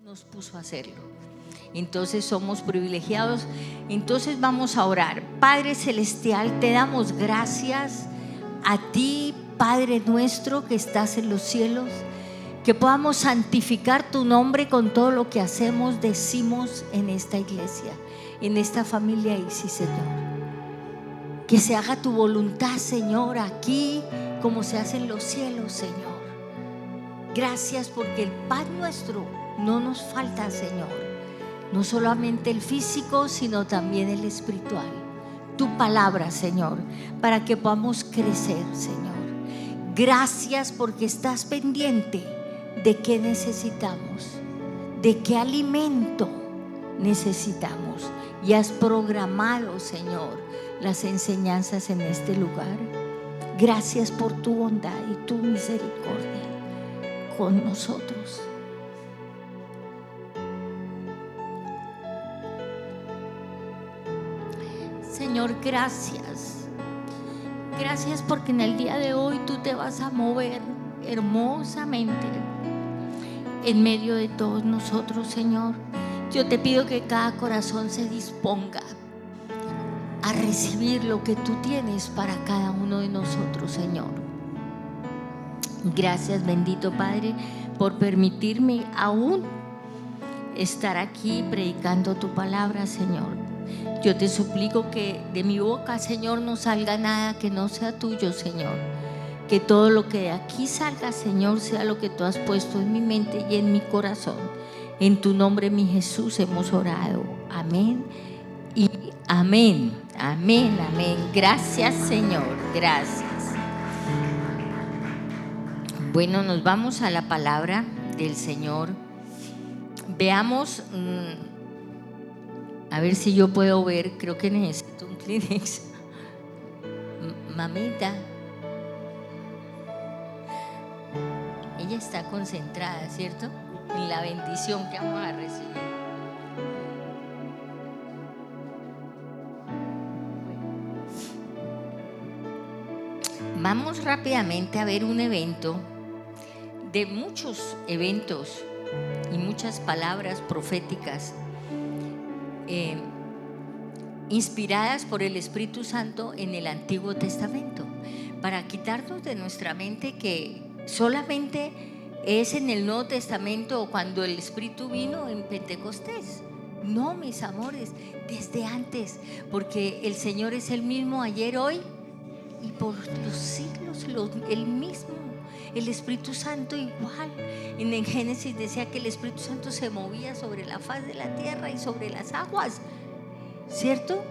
nos puso a hacerlo. Entonces somos privilegiados. Entonces vamos a orar. Padre Celestial, te damos gracias a ti, Padre nuestro que estás en los cielos, que podamos santificar tu nombre con todo lo que hacemos, decimos en esta iglesia, en esta familia Isis, Señor. Que se haga tu voluntad, Señor, aquí como se hace en los cielos, Señor. Gracias porque el pan nuestro no nos falta, Señor. No solamente el físico, sino también el espiritual. Tu palabra, Señor, para que podamos crecer, Señor. Gracias porque estás pendiente de qué necesitamos, de qué alimento necesitamos. Y has programado, Señor, las enseñanzas en este lugar. Gracias por tu bondad y tu misericordia con nosotros. Señor, gracias. Gracias porque en el día de hoy tú te vas a mover hermosamente en medio de todos nosotros, Señor. Yo te pido que cada corazón se disponga a recibir lo que tú tienes para cada uno de nosotros, Señor. Gracias, bendito Padre, por permitirme aún estar aquí predicando tu palabra, Señor. Yo te suplico que de mi boca, Señor, no salga nada que no sea tuyo, Señor. Que todo lo que de aquí salga, Señor, sea lo que tú has puesto en mi mente y en mi corazón. En tu nombre, mi Jesús, hemos orado. Amén y amén. Amén, amén. Gracias, Señor. Gracias. Bueno, nos vamos a la palabra del Señor. Veamos, a ver si yo puedo ver. Creo que necesito un Kleenex. Mamita, ella está concentrada, ¿cierto? En la bendición que vamos a recibir. Vamos rápidamente a ver un evento, de muchos eventos y muchas palabras proféticas inspiradas por el Espíritu Santo en el Antiguo Testamento, para quitarnos de nuestra mente que solamente es en el Nuevo Testamento o cuando el Espíritu vino en Pentecostés. No, mis amores, desde antes, porque el Señor es el mismo ayer, hoy y por los siglos, el mismo. El Espíritu Santo igual. En el Génesis decía que el Espíritu Santo se movía sobre la faz de la tierra y sobre las aguas, ¿cierto?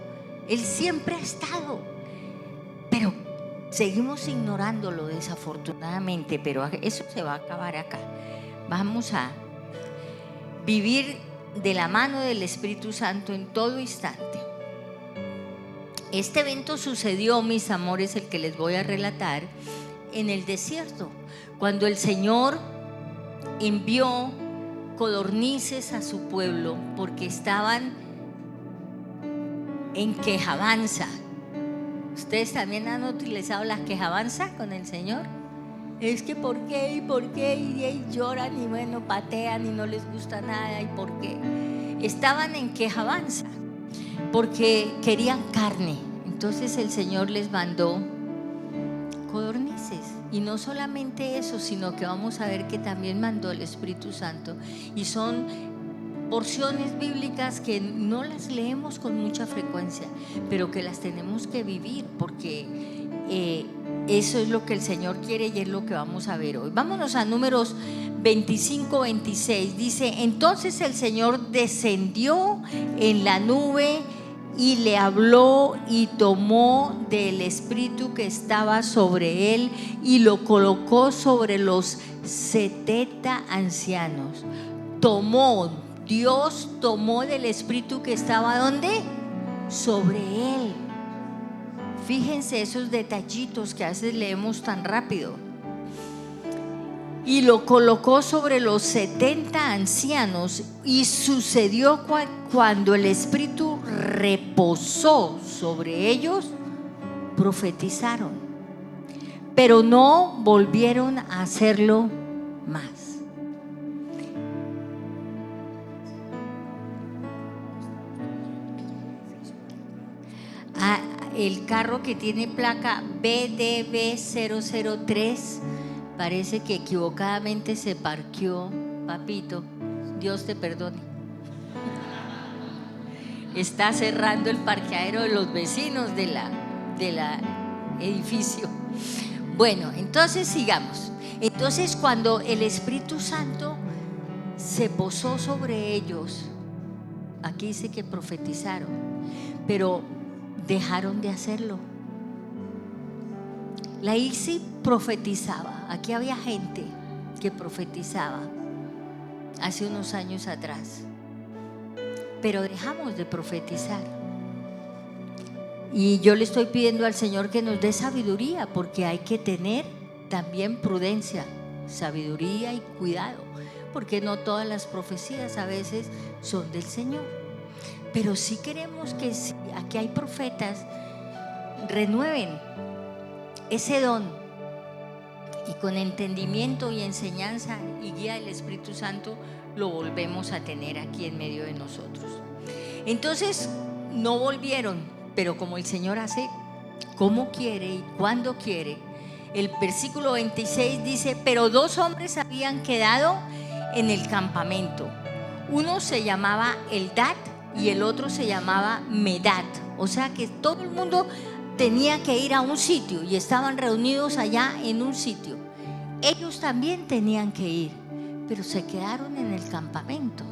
Él siempre ha estado, pero seguimos ignorándolo desafortunadamente. Pero eso se va a acabar acá. Vamos a vivir de la mano del Espíritu Santo en todo instante. Este evento sucedió, mis amores, el que les voy a relatar, en el desierto, cuando el Señor envió codornices a su pueblo porque estaban en quejabanza. ¿Ustedes también han utilizado la quejabanza con el Señor? Es que ¿por qué? ¿Y por qué? Y lloran y bueno, patean y no les gusta nada. ¿Y por qué? Estaban en quejabanza porque querían carne. Entonces el Señor les mandó codornices. Y no solamente eso, sino que vamos a ver que también mandó el Espíritu Santo. Y son porciones bíblicas que no las leemos con mucha frecuencia, pero que las tenemos que vivir, porque eso es lo que el Señor quiere y es lo que vamos a ver hoy. Vámonos a Números 25-26. Dice: entonces el Señor descendió en la nube y le habló y tomó del espíritu que estaba sobre él y lo colocó sobre los 70 ancianos. Dios tomó del espíritu que estaba ¿dónde? Sobre él. Fíjense esos detallitos que a veces leemos tan rápido. Y lo colocó sobre los 70 ancianos. Y sucedió cuando el Espíritu reposó sobre ellos, profetizaron, pero no volvieron a hacerlo más. el carro que tiene placa BDB003 parece que equivocadamente se parqueó, papito, Dios te perdone. Está cerrando el parqueadero de los vecinos de la edificio. Bueno, entonces sigamos. Entonces, cuando el Espíritu Santo se posó sobre ellos, aquí dice que profetizaron, pero dejaron de hacerlo. La ICSI profetizaba. Aquí había gente que profetizaba hace unos años atrás, pero dejamos de profetizar. Y yo le estoy pidiendo al Señor que nos dé sabiduría, porque hay que tener también prudencia, sabiduría y cuidado, porque no todas las profecías a veces son del Señor. Pero sí queremos que si aquí hay profetas, renueven ese don y con entendimiento y enseñanza y guía del Espíritu Santo lo volvemos a tener aquí en medio de nosotros. Entonces no volvieron, pero como el Señor hace como quiere y cuando quiere, el versículo 26 dice: pero 2 hombres habían quedado en el campamento. Uno se llamaba Eldad y el otro se llamaba Medad. O sea que todo el mundo tenía que ir a un sitio y estaban reunidos allá en un sitio. Ellos también tenían que ir, pero se quedaron en el campamento.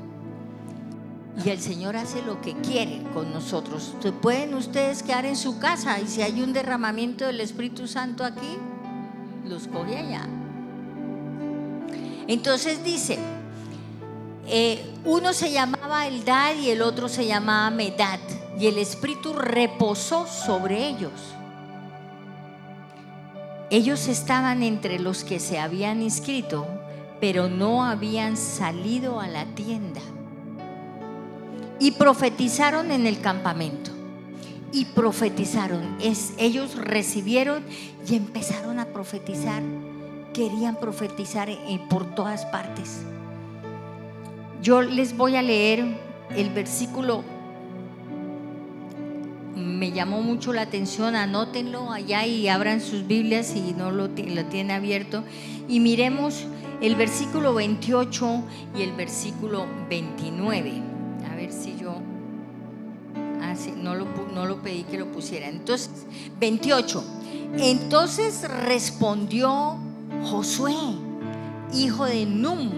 Y el Señor hace lo que quiere con nosotros. Pueden ustedes quedar en su casa y si hay un derramamiento del Espíritu Santo aquí, los coge allá. Entonces dice, uno se llamaba Eldad y el otro se llamaba Medad, y el Espíritu reposó sobre ellos. Ellos estaban entre los que se habían inscrito, pero no habían salido a la tienda. Y profetizaron en el campamento. Y profetizaron. Ellos recibieron y empezaron a profetizar. Querían profetizar por todas partes. Yo les voy a leer el versículo. Me llamó mucho la atención, anótenlo allá y abran sus Biblias si no lo tienen abierto. Y miremos el versículo 28 y el versículo 29. A ver si yo sí, no lo pedí que lo pusiera. Entonces, 28. Entonces respondió Josué, hijo de Nun,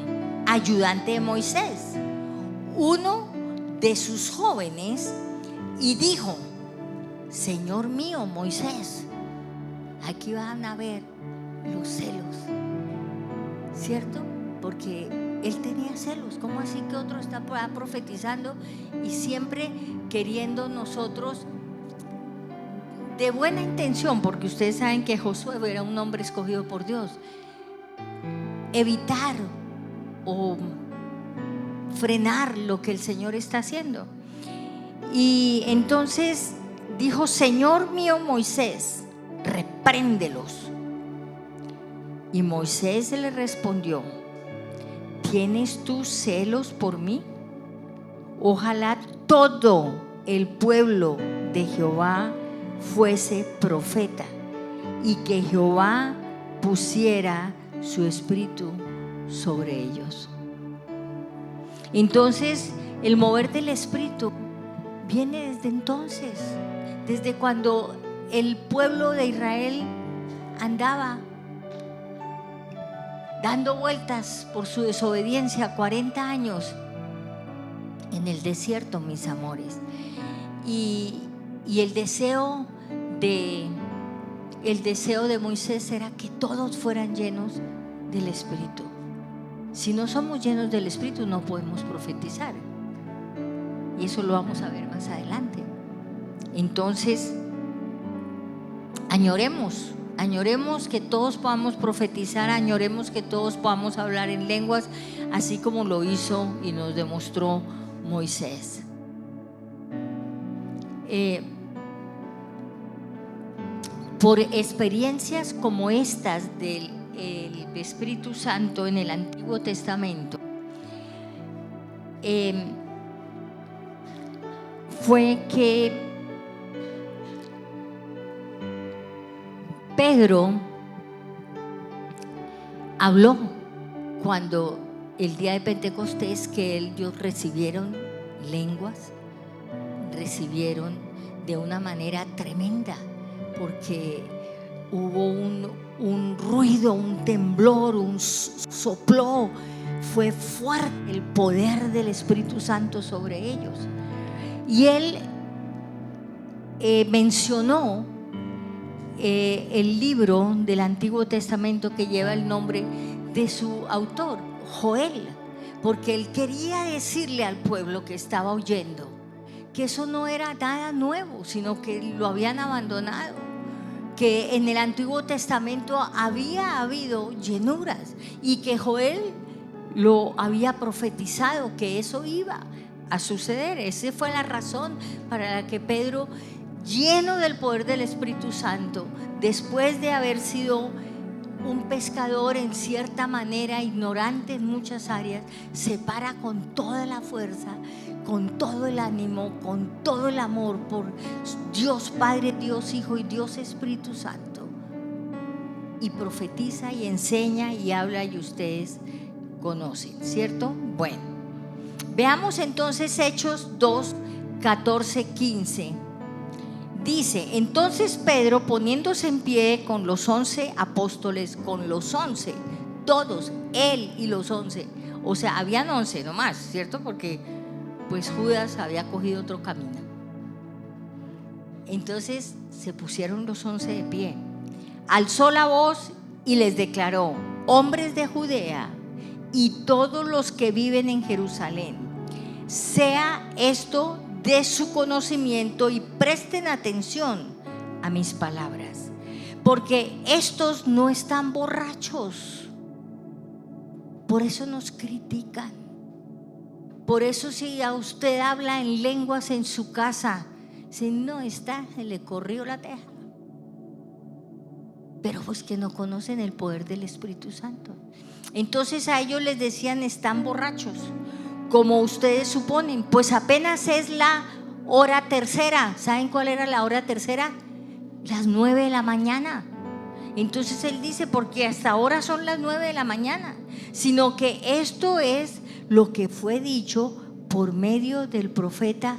ayudante de Moisés, uno de sus jóvenes, y dijo: Señor mío Moisés, aquí van a ver los celos, ¿cierto? Porque él tenía celos. ¿Cómo así que otro está profetizando y siempre queriendo nosotros, de buena intención, porque ustedes saben que Josué era un hombre escogido por Dios, evitar o frenar lo que el Señor está haciendo? Y entonces dijo: Señor mío Moisés, repréndelos. Y Moisés le respondió: ¿tienes tú celos por mí? Ojalá todo el pueblo de Jehová fuese profeta y que Jehová pusiera su espíritu sobre ellos. Entonces, el mover del espíritu viene desde entonces, desde cuando el pueblo de Israel andaba dando vueltas por su desobediencia 40 años en el desierto, mis amores. Y el deseo de Moisés era que todos fueran llenos del Espíritu. Si no somos llenos del Espíritu, no podemos profetizar. Y eso lo vamos a ver más adelante. Entonces, añoremos que todos podamos profetizar, añoremos que todos podamos hablar en lenguas, así como lo hizo y nos demostró Moisés. Por experiencias como estas del Espíritu Santo en el Antiguo Testamento, fue que Pedro habló cuando el día de Pentecostés que ellos recibieron lenguas, recibieron de una manera tremenda, porque hubo un ruido, un temblor, un sopló, fue fuerte el poder del Espíritu Santo sobre ellos. Y él mencionó el libro del Antiguo Testamento que lleva el nombre de su autor, Joel, porque él quería decirle al pueblo que estaba oyendo que eso no era nada nuevo, sino que lo habían abandonado, que en el Antiguo Testamento había habido llenuras y que Joel lo había profetizado, que eso iba a suceder. Esa fue la razón para la que Pedro, lleno del poder del Espíritu Santo, después de haber sido un pescador en cierta manera, ignorante en muchas áreas, se para con toda la fuerza, con todo el ánimo, con todo el amor por Dios Padre, Dios Hijo y Dios Espíritu Santo, y profetiza y enseña y habla, y ustedes conocen, ¿cierto? Bueno, veamos entonces Hechos 2, 14, 15. Dice: entonces Pedro, poniéndose en pie con los 11 apóstoles, con los 11, todos, él y los 11, o sea, habían 11 nomás, ¿cierto? Porque pues Judas había cogido otro camino. Entonces se pusieron los 11 de pie, alzó la voz y les declaró: hombres de Judea y todos los que viven en Jerusalén, sea esto de su conocimiento y presten atención a mis palabras, porque estos no están borrachos. Por eso nos critican. Por eso si a usted habla en lenguas en su casa, si no está, se le corrió la teja. Pero pues que no conocen el poder del Espíritu Santo. Entonces a ellos les decían: están borrachos, como ustedes suponen, pues apenas es la hora tercera. ¿Saben cuál era la hora tercera? Las 9 de la mañana. Entonces él dice: porque hasta ahora son las 9 de la mañana, sino que esto es lo que fue dicho por medio del profeta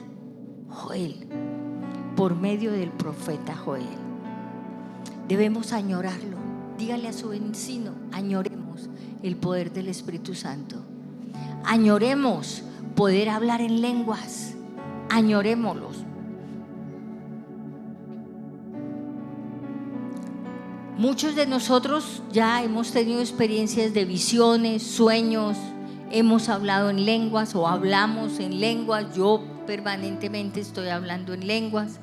Joel. Por medio del profeta Joel. Debemos añorarlo. Dígale a su vecino: añoremos el poder del Espíritu Santo. Añoremos poder hablar en lenguas, añorémoslos. Muchos de nosotros ya hemos tenido experiencias de visiones, sueños, hemos hablado en lenguas o hablamos en lenguas. Yo permanentemente estoy hablando en lenguas.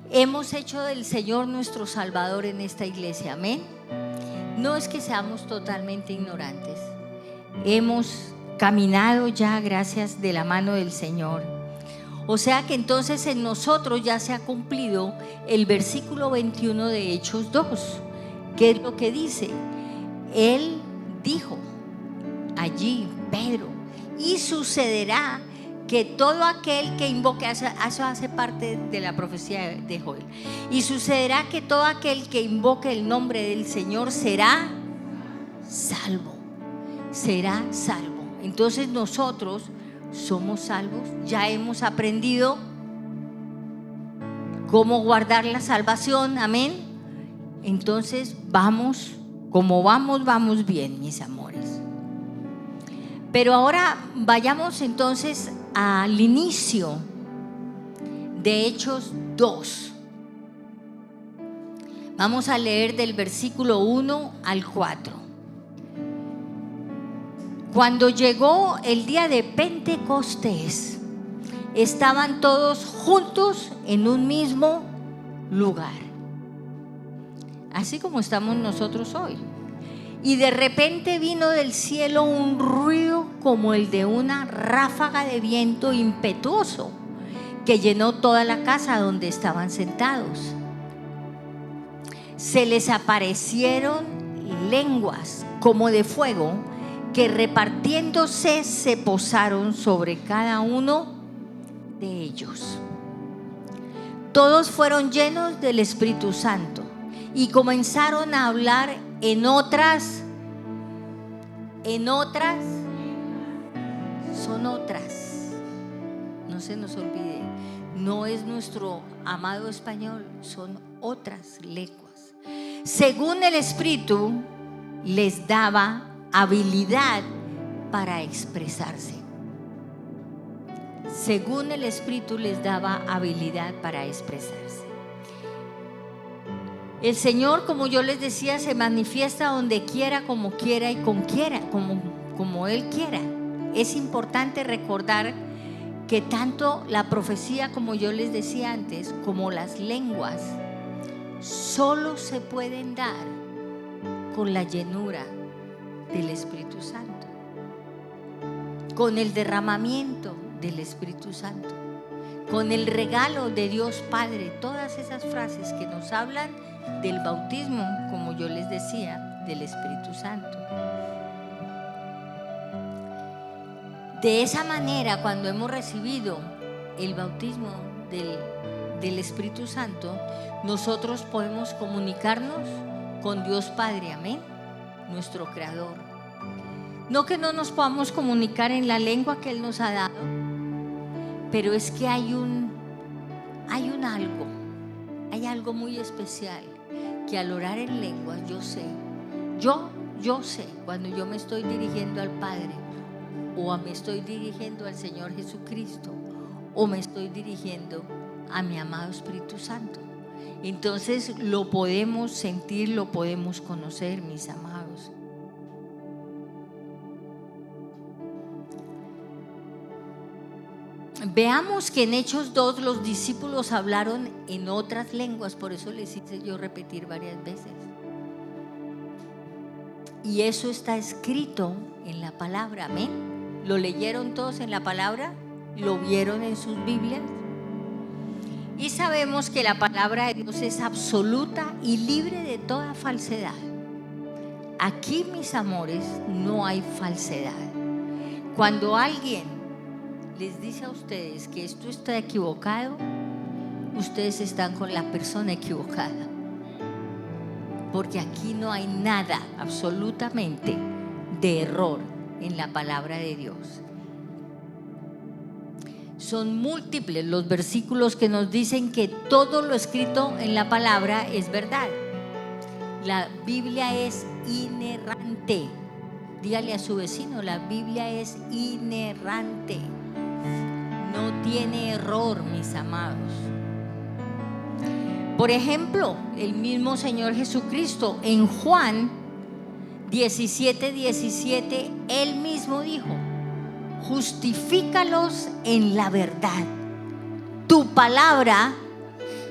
Hemos hecho del Señor nuestro Salvador en esta iglesia, amén. No es que seamos totalmente ignorantes, hemos caminado ya gracias de la mano del Señor. O sea que entonces en nosotros ya se ha cumplido el versículo 21 de Hechos 2, que es lo que dice. Él dijo allí, Pedro: y sucederá que todo aquel que invoque, eso hace parte de la profecía de Joel, y sucederá que todo aquel que invoque el nombre del Señor será salvo, será salvo. Entonces nosotros somos salvos, ya hemos aprendido cómo guardar la salvación, amén. Entonces vamos, como vamos bien, mis amores. Pero ahora vayamos entonces al inicio de Hechos 2. Vamos a leer del versículo 1 al 4. Cuando llegó el día de Pentecostés, estaban todos juntos en un mismo lugar, así como estamos nosotros hoy. Y de repente vino del cielo un ruido como el de una ráfaga de viento impetuoso que llenó toda la casa donde estaban sentados. Se les aparecieron lenguas como de fuego que repartiéndose se posaron sobre cada uno de ellos. Todos fueron llenos del Espíritu Santo y comenzaron a hablar en otras, son otras. No se nos olvide, no es nuestro amado español, son otras lenguas. Según el Espíritu les daba habilidad para expresarse. Según el Espíritu les daba habilidad para expresarse. El Señor, como yo les decía, se manifiesta donde quiera, como quiera y con quiera, como Él quiera. Es importante recordar que tanto la profecía, como yo les decía antes, como las lenguas, solo se pueden dar con la llenura del Espíritu Santo, con el derramamiento del Espíritu Santo, con el regalo de Dios Padre. Todas esas frases que nos hablan del bautismo, como yo les decía, del Espíritu Santo. De esa manera, cuando hemos recibido el bautismo del Espíritu Santo, nosotros podemos comunicarnos con Dios Padre, amén, nuestro Creador. No que no nos podamos comunicar en la lengua que Él nos ha dado, pero es que hay algo muy especial, que al orar en lenguas yo sé cuando yo me estoy dirigiendo al Padre, o me estoy dirigiendo al Señor Jesucristo, o me estoy dirigiendo a mi amado Espíritu Santo. Entonces lo podemos sentir, lo podemos conocer, mis amados. Veamos que en Hechos 2 los discípulos hablaron en otras lenguas, por eso les hice yo repetir varias veces. Y eso está escrito en la palabra, amén. ¿Lo leyeron todos en la palabra? ¿Lo vieron en sus Biblias? Y sabemos que la palabra de Dios es absoluta y libre de toda falsedad. Aquí, mis amores, no hay falsedad. Cuando alguien les dice a ustedes que esto está equivocado, ustedes están con la persona equivocada, porque aquí no hay nada absolutamente de error en la palabra de Dios. Son múltiples los versículos que nos dicen que todo lo escrito en la palabra es verdad. La Biblia es inerrante. Dígale a su vecino, la Biblia es inerrante. No tiene error, mis amados. Por ejemplo, el mismo Señor Jesucristo en Juan 17:17, Él mismo dijo: justifícalos en la verdad. Tu palabra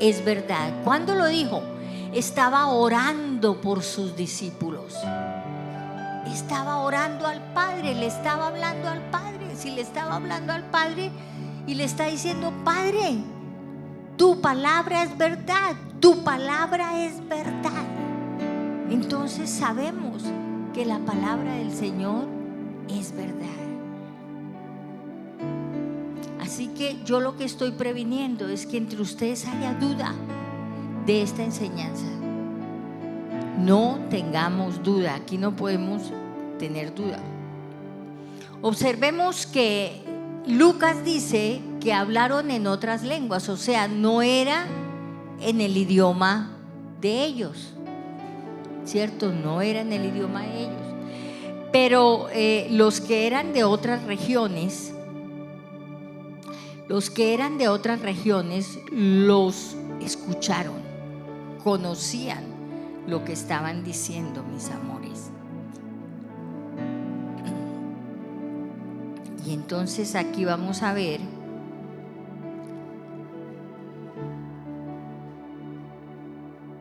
es verdad. ¿Cuándo lo dijo? Estaba orando por sus discípulos. Estaba orando al Padre, le estaba hablando al Padre. Si le estaba hablando al Padre y le está diciendo: Padre, tu palabra es verdad, tu palabra es verdad. Entonces sabemos que la palabra del Señor es verdad. Así que yo lo que estoy previniendo es que entre ustedes haya duda de esta enseñanza. No tengamos duda, aquí no podemos tener duda. Observemos que Lucas dice que hablaron en otras lenguas, o sea, no era en el idioma de ellos, ¿cierto? No era en el idioma de ellos. Pero los que eran de otras regiones, los escucharon, conocían lo que estaban diciendo, mis amores. Y entonces aquí vamos a ver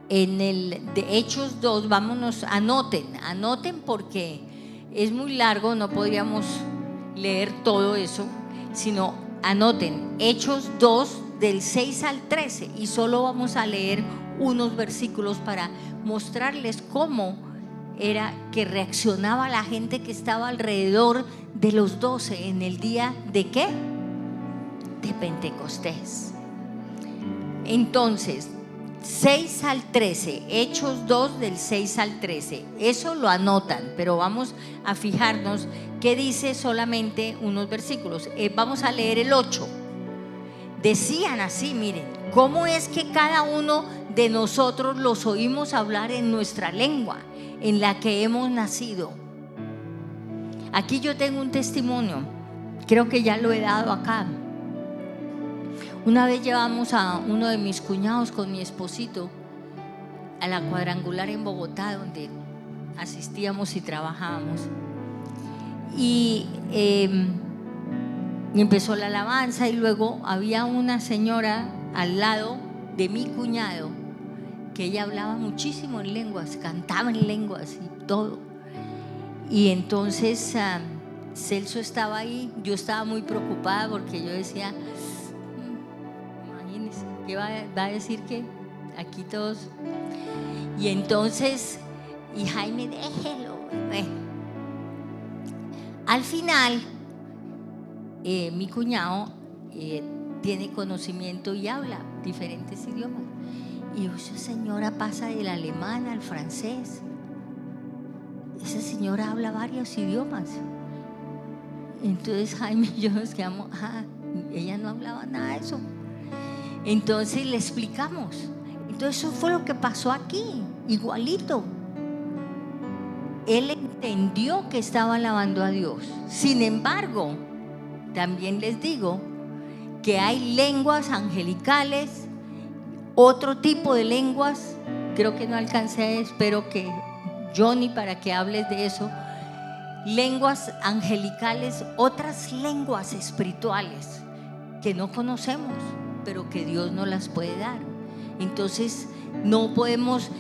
en el de Hechos 2, vámonos, anoten porque es muy largo, no podríamos leer todo eso, sino anoten Hechos 2 del 6 al 13 y solo vamos a leer unos versículos para mostrarles cómo era que reaccionaba la gente que estaba alrededor de los 12 en el día de ¿qué? De Pentecostés. Entonces, 6 al 13, Hechos 2 del 6 al 13. Eso lo anotan, pero vamos a fijarnos qué dice solamente unos versículos. Vamos a leer el 8. Decían así, miren, ¿cómo es que cada uno de nosotros los oímos hablar en nuestra lengua, en la que hemos nacido? Aquí yo tengo un testimonio, creo que ya lo he dado acá. Una vez llevamos a uno de mis cuñados con mi esposito a la Cuadrangular en Bogotá, donde asistíamos y trabajábamos. Y empezó la alabanza, y luego había una señora al lado de mi cuñado que ella hablaba muchísimo en lenguas, cantaba en lenguas y todo. Y entonces Celso estaba ahí, yo estaba muy preocupada porque yo decía, imagínense, ¿qué va a decir que aquí todos? Y entonces, y Jaime, déjelo. Bueno, al final, mi cuñado tiene conocimiento y habla diferentes idiomas. Y esa señora pasa del alemán al francés. Esa señora habla varios idiomas. Entonces Jaime y yo nos quedamos, ella no hablaba nada de eso. Entonces le explicamos. Entonces eso fue lo que pasó aquí, igualito. Él entendió que estaba alabando a Dios. Sin embargo, también les digo que hay lenguas angelicales, otro tipo de lenguas. Creo que no alcancé, espero que Johnny, para que hables de eso. Lenguas angelicales, otras lenguas espirituales que no conocemos, pero que Dios nos las puede dar. Entonces no podemos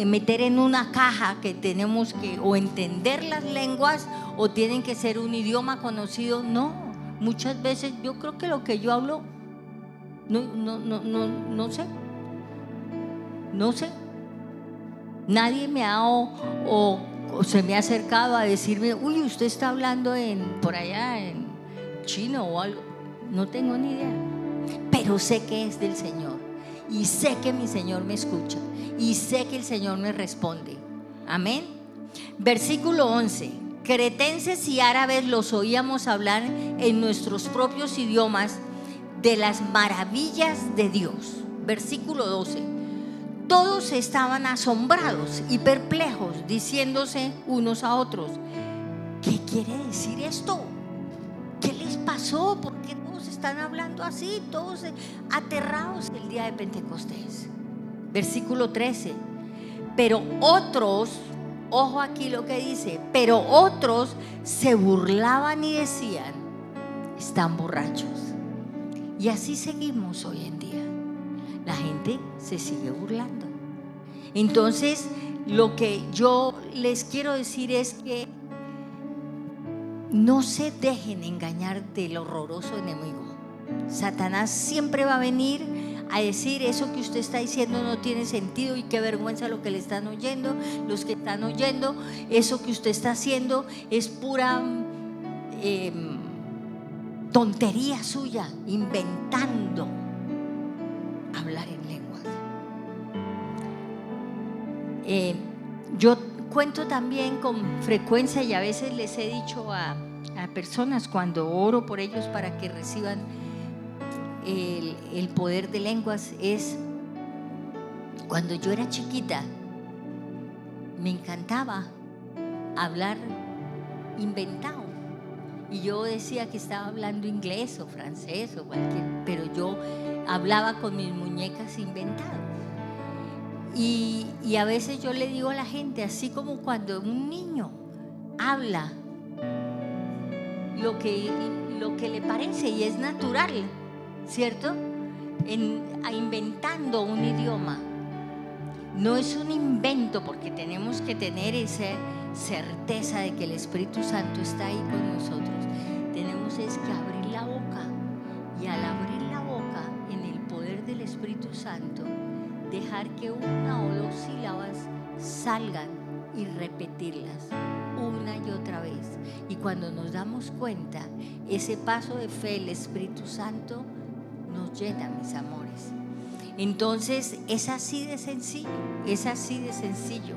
meter en una caja que tenemos que o entender las lenguas o tienen que ser un idioma conocido. No, muchas veces yo creo que lo que yo hablo no sé. Nadie me ha o se me ha acercado a decirme, uy, usted está hablando por allá en chino o algo. No tengo ni idea, pero sé que es del Señor y sé que mi Señor me escucha y sé que el Señor me responde. Amén. Versículo 11. Cretenses y árabes los oíamos hablar en nuestros propios idiomas de las maravillas de Dios. Versículo 12. Todos estaban asombrados y perplejos, diciéndose unos a otros, ¿qué quiere decir esto? ¿Qué les pasó? ¿Por qué todos están hablando así? Todos aterrados el día de Pentecostés. Versículo 13. Pero otros, ojo aquí lo que dice, pero otros se burlaban y decían, están borrachos. Y así seguimos hoy en día. La gente se sigue burlando. Entonces, lo que yo les quiero decir es que no se dejen engañar del horroroso enemigo. Satanás siempre va a venir a decir, eso que usted está diciendo no tiene sentido y qué vergüenza lo que le están oyendo, los que están oyendo, eso que usted está haciendo es pura tontería suya, inventando hablar en lenguas. Yo cuento también con frecuencia y a veces les he dicho a personas cuando oro por ellos para que reciban el poder de lenguas, es cuando yo era chiquita me encantaba hablar inventado y yo decía que estaba hablando inglés o francés o cualquier, pero yo hablaba con mis muñecas inventadas. Y a veces yo le digo a la gente, así como cuando un niño habla lo que le parece y es natural, ¿cierto? Inventando un idioma. No es un invento, porque tenemos que tener esa certeza de que el Espíritu Santo está ahí con nosotros. Tenemos es que abrir la boca, y al abrir la boca en el poder del Espíritu Santo, dejar que una o dos sílabas salgan y repetirlas una y otra vez. Y cuando nos damos cuenta, ese paso de fe, el Espíritu Santo nos llena, mis amores. Entonces es así de sencillo, es así de sencillo.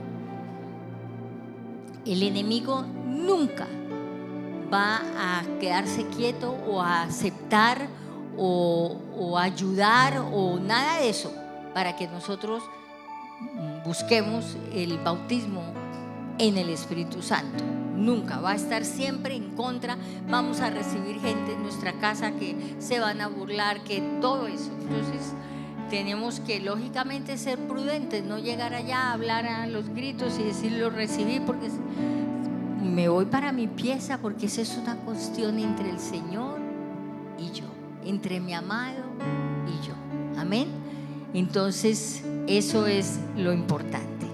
El enemigo nunca va a quedarse quieto o a aceptar o ayudar o nada de eso para que nosotros busquemos el bautismo en el Espíritu Santo. Nunca va a estar siempre en contra. Vamos a recibir gente en nuestra casa que se van a burlar, que todo eso. Entonces tenemos que lógicamente ser prudentes, no llegar allá a hablar a los gritos y decir lo recibí porque me voy para mi pieza, porque esa es una cuestión entre el Señor y yo, entre mi amado y yo. Amén. Entonces eso es lo importante.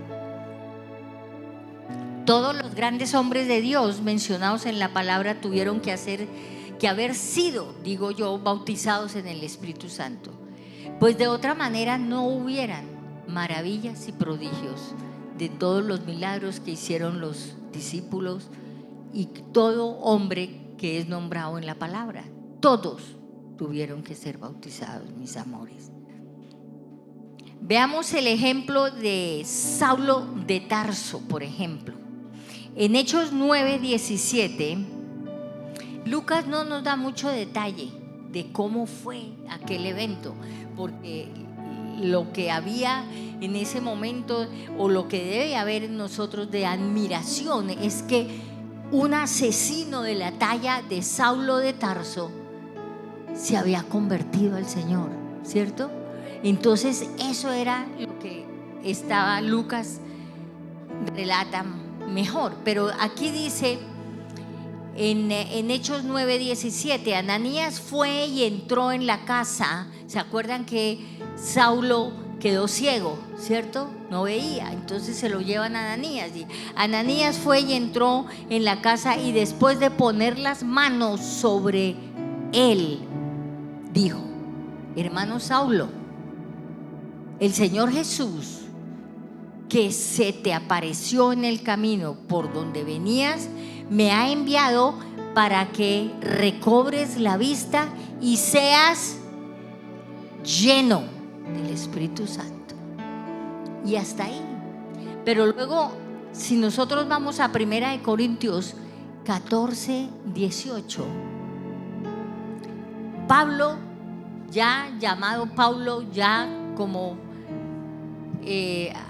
Todos los grandes hombres de Dios mencionados en la palabra tuvieron que haber sido, digo yo, bautizados en el Espíritu Santo, pues de otra manera no hubieran maravillas y prodigios de todos los milagros que hicieron los discípulos y todo hombre que es nombrado en la palabra. Todos tuvieron que ser bautizados, mis amores. Veamos el ejemplo de Saulo de Tarso, por ejemplo. En Hechos 9:17, Lucas no nos da mucho detalle de cómo fue aquel evento, porque lo que había en ese momento o lo que debe haber en nosotros de admiración es que un asesino de la talla de Saulo de Tarso se había convertido al Señor, ¿cierto? Entonces eso era lo que Lucas relata mejor, pero aquí dice en Hechos 9:17, Ananías fue y entró en la casa. ¿Se acuerdan que Saulo quedó ciego, cierto? No veía, entonces se lo llevan a Ananías, y Ananías fue y entró en la casa y después de poner las manos sobre él dijo: hermano Saulo, el Señor Jesús que se te apareció en el camino por donde venías me ha enviado para que recobres la vista y seas lleno del Espíritu Santo. Y hasta ahí. Pero luego, si nosotros vamos a 1 Corintios 14:18, Pablo, ya llamado Pablo, ya como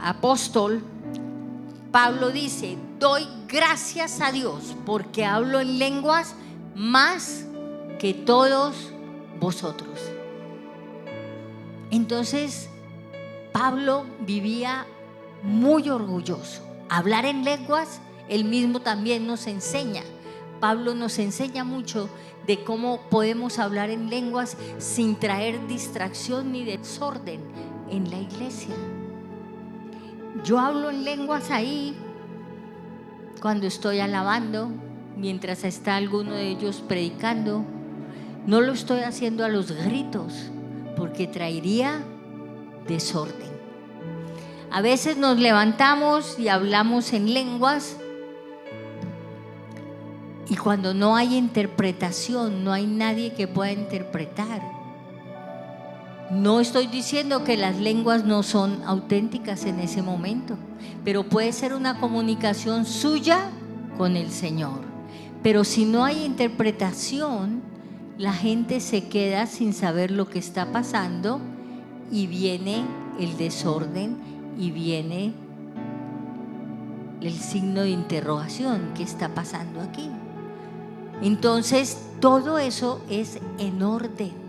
apóstol, Pablo dice: doy gracias a Dios porque hablo en lenguas más que todos vosotros. Entonces Pablo vivía muy orgulloso. Hablar en lenguas, él mismo también nos enseña. Pablo nos enseña mucho de cómo podemos hablar en lenguas sin traer distracción ni desorden en la iglesia. Yo hablo en lenguas ahí cuando estoy alabando, mientras está alguno de ellos predicando. No lo estoy haciendo a los gritos, porque traería desorden. A veces nos levantamos y hablamos en lenguas, y cuando no hay interpretación, no hay nadie que pueda interpretar. No estoy diciendo que las lenguas no son auténticas en ese momento, pero puede ser una comunicación suya con el Señor. Pero si no hay interpretación, la gente se queda sin saber lo que está pasando y viene el desorden y viene el signo de interrogación. ¿Qué está pasando aquí? Entonces, todo eso es en orden.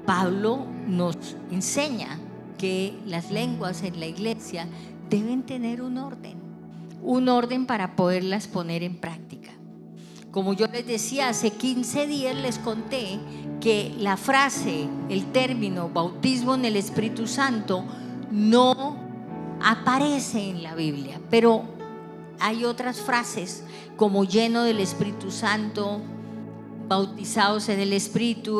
Pablo nos enseña que las lenguas en la iglesia deben tener un orden para poderlas poner en práctica. Como yo les decía, hace 15 días les conté que la frase, el término bautismo en el Espíritu Santo no aparece en la Biblia, pero hay otras frases como lleno del Espíritu Santo, bautizados en el Espíritu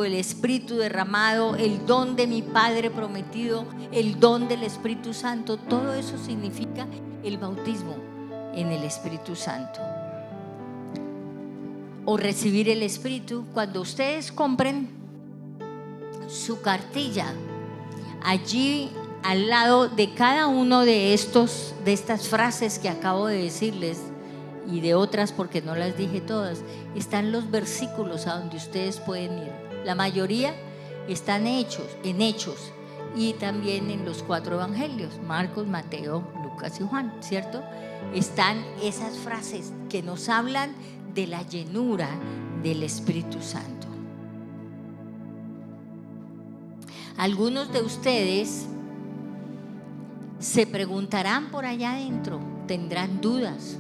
derramado, el don de mi Padre prometido, el don del Espíritu Santo. Todo eso significa el bautismo en el Espíritu Santo o recibir el Espíritu. Cuando ustedes compren su cartilla, allí al lado de cada uno de estas frases que acabo de decirles y de otras porque no las dije todas, están los versículos a donde ustedes pueden ir. La mayoría están en Hechos y también en los 4 evangelios, Marcos, Mateo, Lucas y Juan, ¿cierto? Están esas frases que nos hablan de la llenura del Espíritu Santo. Algunos de ustedes se preguntarán por allá adentro, tendrán dudas.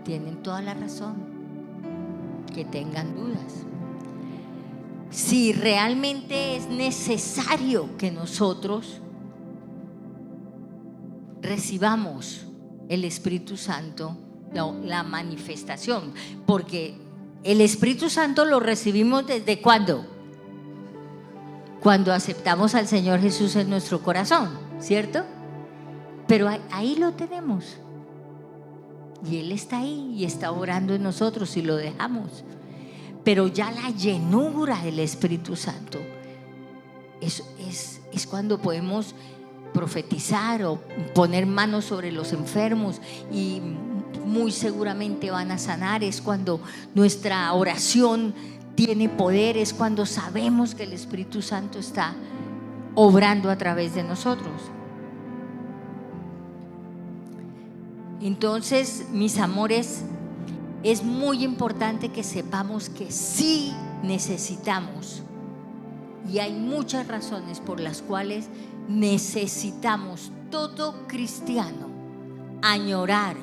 Tienen toda la razón que tengan dudas. Si realmente es necesario que nosotros recibamos el Espíritu Santo, la manifestación, porque el Espíritu Santo lo recibimos ¿desde cuándo? Cuando aceptamos al Señor Jesús en nuestro corazón, ¿cierto? Pero ahí lo tenemos. Y Él está ahí y está orando en nosotros si lo dejamos. Pero ya la llenura del Espíritu Santo es cuando podemos profetizar o poner manos sobre los enfermos y muy seguramente van a sanar. Es cuando nuestra oración tiene poder, es cuando sabemos que el Espíritu Santo está obrando a través de nosotros. Entonces, mis amores, es muy importante que sepamos que sí necesitamos, y hay muchas razones por las cuales necesitamos todo cristiano añorar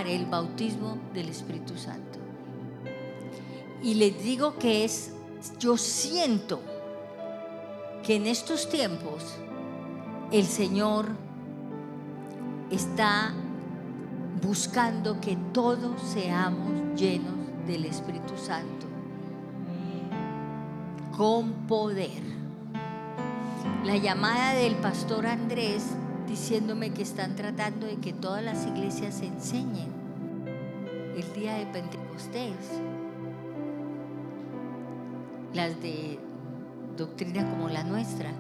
el bautismo del Espíritu Santo. Y les digo que yo siento que en estos tiempos el Señor está buscando que todos seamos llenos del Espíritu Santo con poder. La llamada del pastor Andrés diciéndome que están tratando de que todas las iglesias enseñen el día de Pentecostés, las de doctrina como la nuestra,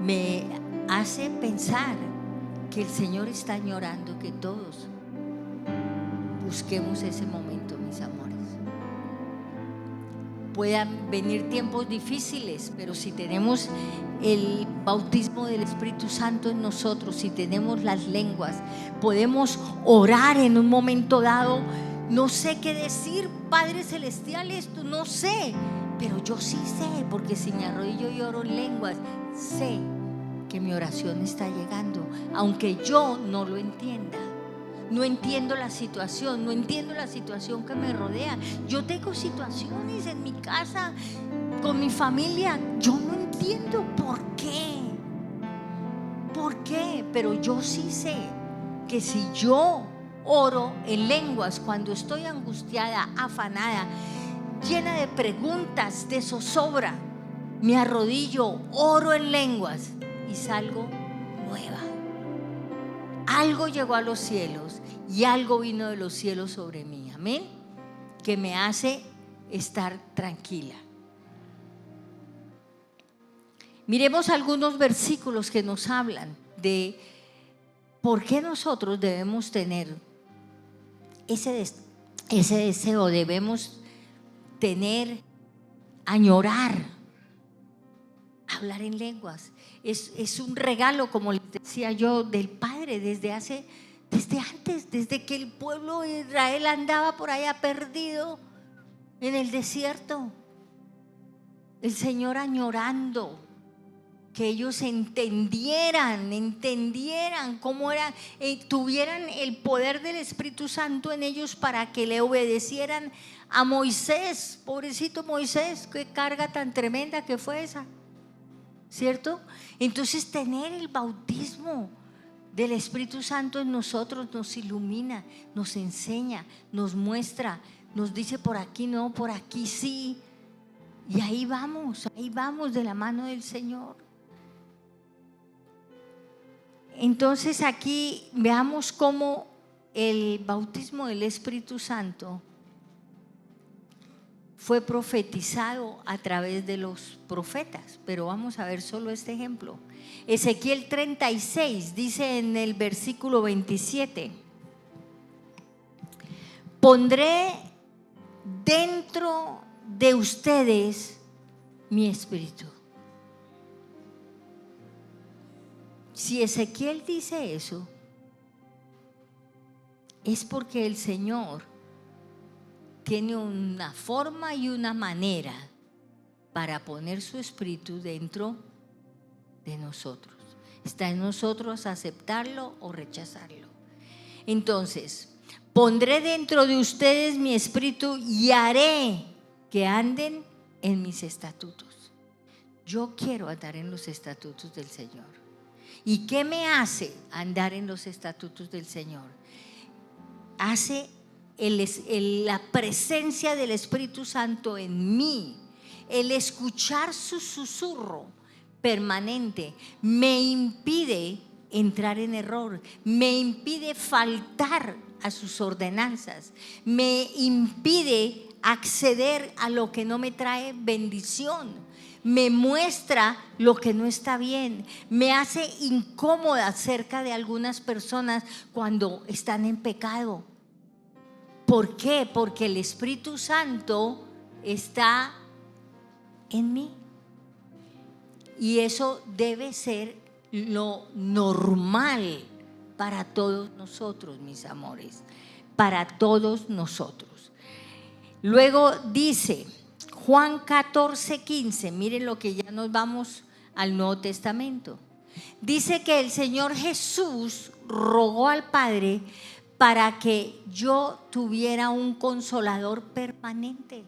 me hace pensar que el Señor está añorando que todos busquemos ese momento, mis amores. Puedan venir tiempos difíciles, pero si tenemos el bautismo del Espíritu Santo en nosotros, si tenemos las lenguas, podemos orar en un momento dado. No sé qué decir, Padre Celestial, esto no sé, pero yo sí sé, porque si me arrodillo y oro en lenguas, sé que mi oración está llegando, aunque yo no lo entienda. No entiendo la situación, no entiendo la situación que me rodea. Yo tengo situaciones en mi casa, con mi familia, yo no entiendo por qué. Pero yo sí sé que si yo oro en lenguas cuando estoy angustiada, afanada, llena de preguntas, de zozobra, me arrodillo, oro en lenguas y salgo nueva. Algo llegó a los cielos y algo vino de los cielos sobre mí, amén, que me hace estar tranquila. Miremos algunos versículos que nos hablan de por qué nosotros debemos tener ese deseo, debemos tener, añorar, hablar en lenguas. Es un regalo, como les decía yo, del Padre desde antes, desde que el pueblo de Israel andaba por allá perdido en el desierto. El Señor añorando que ellos entendieran cómo era, tuvieran el poder del Espíritu Santo en ellos para que le obedecieran a Moisés. Pobrecito Moisés, qué carga tan tremenda que fue esa, ¿cierto? Entonces tener el bautismo del Espíritu Santo en nosotros nos ilumina, nos enseña, nos muestra, nos dice por aquí no, por aquí sí, y ahí vamos de la mano del Señor. Entonces aquí veamos cómo el bautismo del Espíritu Santo fue profetizado a través de los profetas, pero vamos a ver solo este ejemplo. Ezequiel 36 dice en el versículo 27: pondré dentro de ustedes mi espíritu. Si Ezequiel dice eso, es porque el Señor tiene una forma y una manera para poner su espíritu dentro de nosotros. Está en nosotros aceptarlo o rechazarlo. Entonces, pondré dentro de ustedes mi espíritu y haré que anden en mis estatutos. Yo quiero andar en los estatutos del Señor. ¿Y qué me hace andar en los estatutos del Señor? Hace la presencia del Espíritu Santo en mí, el escuchar su susurro permanente, me impide entrar en error, me impide faltar a sus ordenanzas, me impide acceder a lo que no me trae bendición, me muestra lo que no está bien, me hace incómoda cerca de algunas personas cuando están en pecado. ¿Por qué? Porque el Espíritu Santo está en mí. Y eso debe ser lo normal para todos nosotros, mis amores, para todos nosotros. Luego dice Juan 14:15, miren lo que ya nos vamos al Nuevo Testamento. Dice que el Señor Jesús rogó al Padre para que yo tuviera un consolador permanente.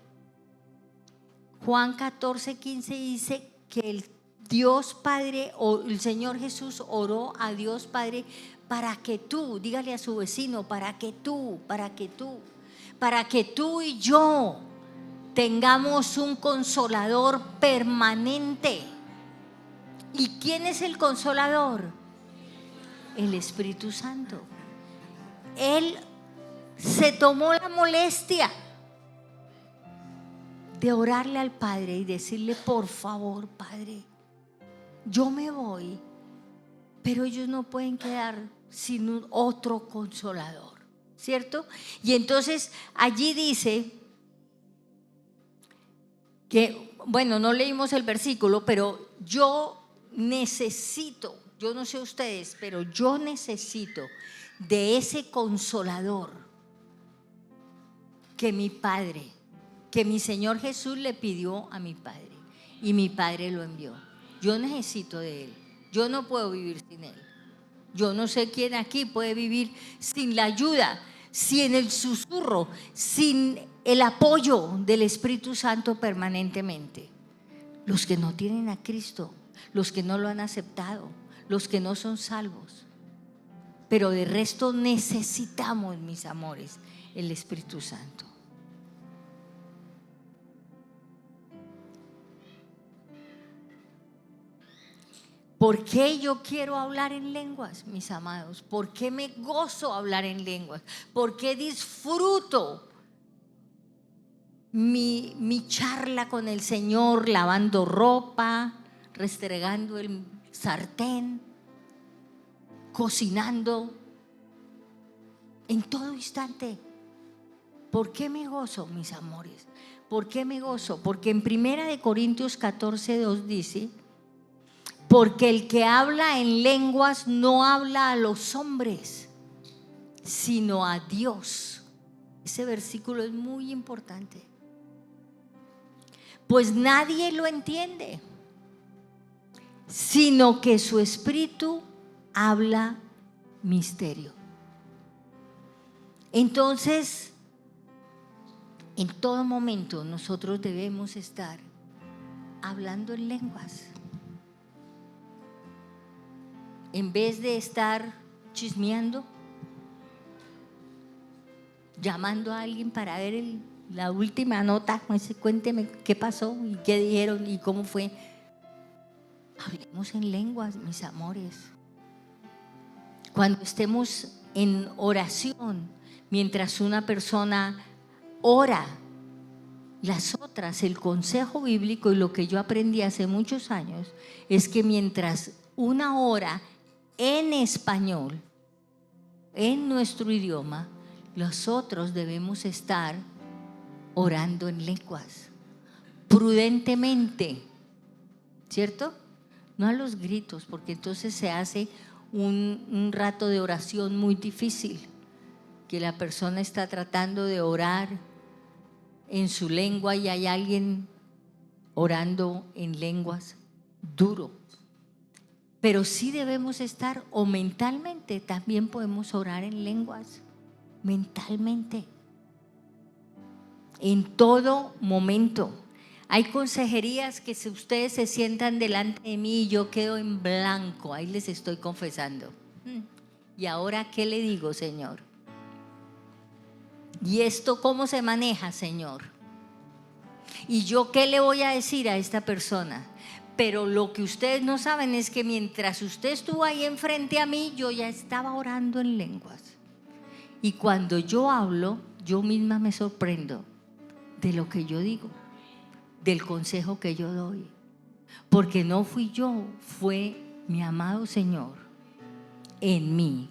Juan 14:15 dice que el Dios Padre o el Señor Jesús oró a Dios Padre para que tú, dígale a su vecino, para que tú y yo tengamos un consolador permanente. ¿Y quién es el consolador? El Espíritu Santo. Él se tomó la molestia de orarle al Padre y decirle: por favor, Padre, yo me voy, pero ellos no pueden quedar sin un otro consolador, ¿cierto? Y entonces allí dice que, bueno, no leímos el versículo, pero yo necesito, yo no sé ustedes, pero yo necesito de ese consolador que mi Padre, que mi Señor Jesús le pidió a mi Padre y mi Padre lo envió. Yo necesito de Él. Yo no puedo vivir sin Él. Yo no sé quién aquí puede vivir sin la ayuda, sin el susurro, sin el apoyo del Espíritu Santo permanentemente. Los que no tienen a Cristo, los que no lo han aceptado, los que no son salvos. Pero de resto necesitamos, mis amores, el Espíritu Santo. ¿Por qué yo quiero hablar en lenguas, mis amados? ¿Por qué me gozo hablar en lenguas? ¿Por qué disfruto mi charla con el Señor, lavando ropa, restregando el sartén, cocinando, en todo instante? ¿Por qué me gozo, mis amores? ¿Por qué me gozo? Porque en 1 Corintios 14:2 dice: porque el que habla en lenguas no habla a los hombres, sino a Dios. Ese versículo es muy importante. Pues nadie lo entiende, sino que su espíritu habla misterio. Entonces, en todo momento nosotros debemos estar hablando en lenguas. En vez de estar chismeando, llamando a alguien para ver la última nota, cuénteme qué pasó y qué dijeron y cómo fue. Hablemos en lenguas, mis amores. Cuando estemos en oración, mientras una persona ora, Las otras, el consejo bíblico y lo que yo aprendí hace muchos años, es que mientras una hora en español, en nuestro idioma, los otros debemos estar orando en lenguas, prudentemente, ¿cierto? No a los gritos, porque entonces se hace un rato de oración muy difícil, que la persona está tratando de orar en su lengua y hay alguien orando en lenguas duro. Pero sí debemos estar, o mentalmente también podemos orar en lenguas, mentalmente, en todo momento. Hay consejerías que si ustedes se sientan delante de mí y yo quedo en blanco, ahí les estoy confesando. ¿Y ahora qué le digo, Señor? ¿Y esto cómo se maneja, Señor? ¿Y yo qué le voy a decir a esta persona? Pero lo que ustedes no saben es que mientras usted estuvo ahí enfrente a mí, yo ya estaba orando en lenguas. Y cuando yo hablo, yo misma me sorprendo de lo que yo digo, del consejo que yo doy. Porque no fui yo, fue mi amado Señor en mí,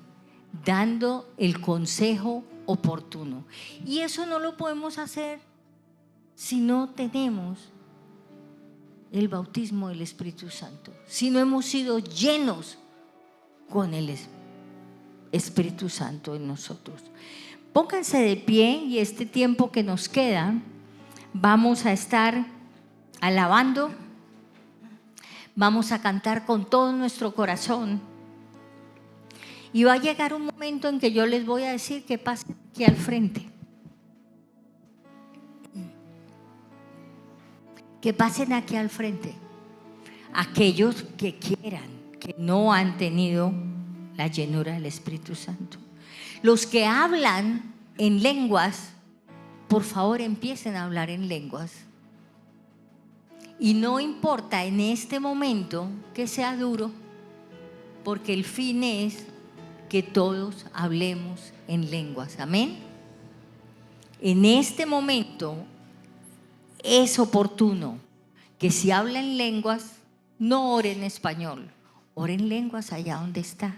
dando el consejo oportuno. Y eso no lo podemos hacer si no tenemos el bautismo del Espíritu Santo, si no hemos sido llenos con el Espíritu Santo en nosotros. Pónganse de pie y este tiempo que nos queda vamos a estar alabando, vamos a cantar con todo nuestro corazón y va a llegar un momento en que yo les voy a decir que pasen aquí al frente. Que pasen aquí al frente aquellos que quieran, que no han tenido la llenura del Espíritu Santo. Los que hablan en lenguas, por favor empiecen a hablar en lenguas. Y no importa en este momento que sea duro, porque el fin es que todos hablemos en lenguas. Amén. En este momento es oportuno que si habla en lenguas, no ore en español, ore en lenguas allá donde está.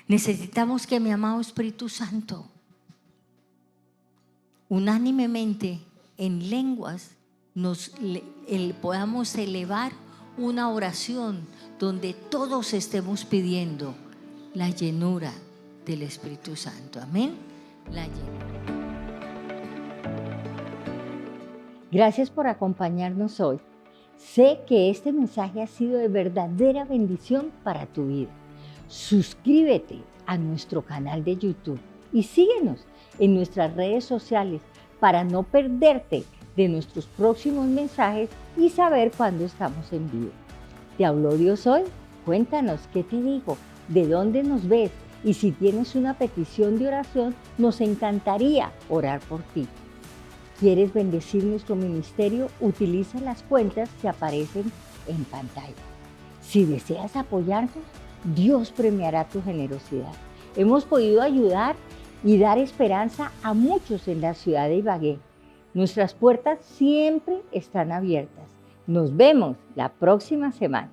Necesitamos que mi amado Espíritu Santo, unánimemente en lenguas, podamos elevar una oración donde todos estemos pidiendo la llenura del Espíritu Santo. Amén. La llenura. Gracias por acompañarnos hoy. Sé que este mensaje ha sido de verdadera bendición para tu vida. Suscríbete a nuestro canal de YouTube y síguenos en nuestras redes sociales para no perderte de nuestros próximos mensajes y saber cuándo estamos en vivo. ¿Te habló Dios hoy? Cuéntanos qué te dijo, de dónde nos ves y si tienes una petición de oración, nos encantaría orar por ti. ¿Quieres bendecir nuestro ministerio? Utiliza las cuentas que aparecen en pantalla. Si deseas apoyarnos, Dios premiará tu generosidad. Hemos podido ayudar y dar esperanza a muchos en la ciudad de Ibagué. Nuestras puertas siempre están abiertas. Nos vemos la próxima semana.